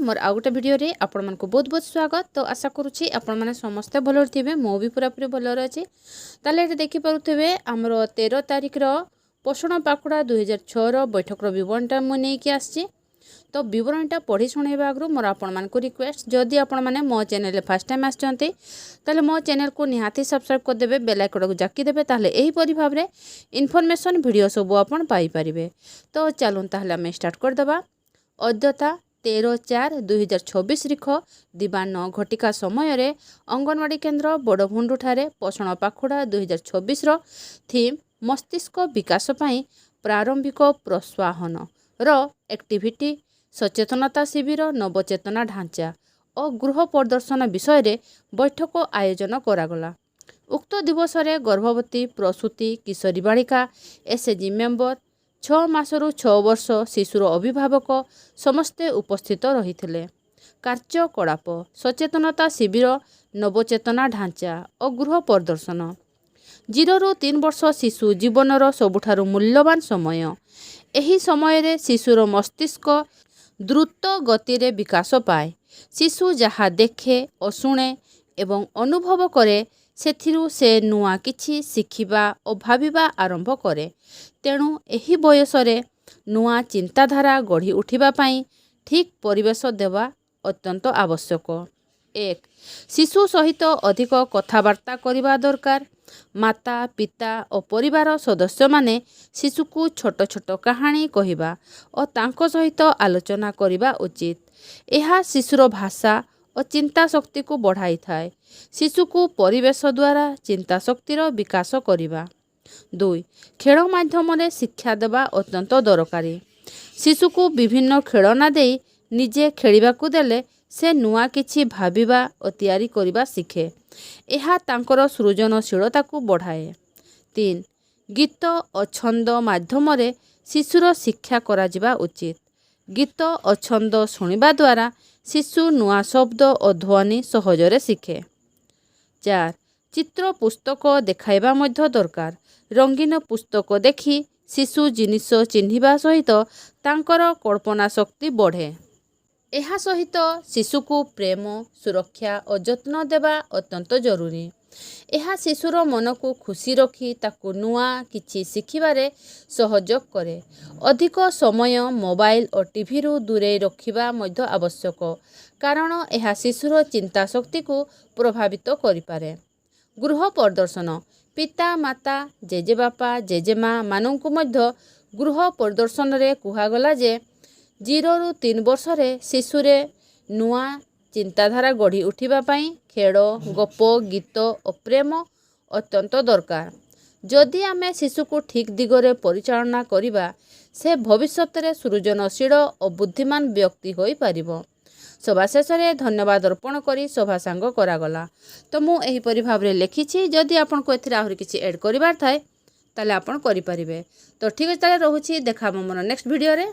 मोर आउ गोटे भिडियो रे आपण मानक बहुत बहुत स्वागत। तो आशा करुच्ची आपण मैंने समस्ते भल थे, मो भी पूरापूरी भल अच्छी। ताले ये देखिपे आमर 13 तारिख पोषण पाखुड़ा 2006 बैठक विवरणटा मुझे आसी। तो विवरणटा पढ़ी शुणा आगु मोर आपण मानक रिक्वेस्ट, जदि आपण मैंने मो चैनल फर्स्ट टाइम आसते ताले मो चैनल को निहाती सब्सक्राइब करदे, बेल आइकन को जाकीदेवे, ताहले एही परि भाव रे इनफॉरमेशन वीडियो सब आपण पाई परिबे। तो चलून ताहले आम स्टार्ट करदबा। अद्यता 13/4/2026 रिख दिवा 9 घटिका समय रे अंगनवाड़ी केन्द्र बड़भुंडु ठारे पोषण पाखुड़ा 2026 थीम मस्तिष्क विकास पाई प्रारंभिक प्रोत्साहन एक्टिविटी सचेतनता शिविर नवचेतना ढांचा और गृह प्रदर्शन विषय रे बैठक आयोजन करागला। उक्त दिवस रे गर्भवती प्रसूति किशोरी बालिका एसएचजी मेंबर 6 मासरू 6 वर्ष शिशुर अभिभावक समस्ते उपस्थित रही। कार्यकलाप सचेतनता शिविर नवचेतना ढांचा और गृह प्रदर्शन 0 ରୁ 3 वर्ष शिशु जीवनर सबुठारु मूल्यवान समय। एही समय रे शिशुर मस्तिष्क द्रुत गति रे विकास पाए। शिशु जहाँ देखे और शुणे एवं अनुभव करे सेथिरु से नुआ किछि शिखिबा और भाबिबा आरंभ करे। तेणु एही बयस रे नुआ चिंताधारा गढ़ी उठिबा पाई ठीक परिवेश देवा अत्यंत आवश्यक। 1 शिशु सहित अधिक कथबार्ता करिबा दरकार। माता पिता और परिवार सदस्य माने शिशु को छोट छोट कहानी कहिबा और तांको सहित आलोचना करिबा उचित। यह शिशुर भाषा और चिंता शक्ति को बढ़ाई थाए। शिशु को परिवेश द्वारा चिंता शक्तिर विकास करिबा। 2 खेल माध्यम रे शिक्षा देवा अत्यंत दरकारी। शिशु को विभिन्न खेलना देई निजे खेलिबा को देले से नुआ किछि भाबिबा और तैयारी करिबा शिखे। यह तांकर सृजनशीलता को बढ़ाए। 3 गीत और छंद माध्यम रे शिशुर शिक्षा करा जिबा उचित। गीत और छंद शुणिबा द्वारा शिशु नुआ शब्द और ध्वनि सहजरे शिखे। 4 चित्र पुस्तक देखाइबा मध्य दरकार। रंगीन पुस्तक देखि शिशु जिनिस चिन्हिबा सहित तांकर कल्पना शक्ति बढ़े। यह सहित शिशु को प्रेम सुरक्षा और जत्न देवा अत्यंत जरूरी। यह शिशुर मन को खुशी रखी ताकू नुआ किछि शिखिबारे सहयोग करे। अधिक समय मोबाइल और टीवी रु दूरे रखिबा मध्य आवश्यक, कारण यह शिशुर चिंता शक्ति को प्रभावित करिपारे। गृह प्रदर्शन पिता माता जेजेबापा जेजेमा मानंकु मध्य गृह प्रदर्शन रे कुहागला जे 0 ରୁ 3 वर्ष रे शिशुरे नुआ चिंताधारा गढ़ी उठिबा पाई खेल गप गीत और प्रेम अत्यंत दरकार। जदि आमे शिशु को ठीक दिगरे परिचालना करिबा से भविष्यत रे सृजनशील और बुद्धिमान व्यक्ति होई पारिबो। सभा शेष रे धन्यवाद अर्पण करी सभा सांग करागला। तो मु एही परि भाव रे लिखिछि, जदि आपन को एथिरा आहुरी किछि ऐड करिबार थाए ताले आपन करि परिबे। तो ठीक अछि, ताले रहुछि, देखा मोर नेक्स्ट वीडियो रे।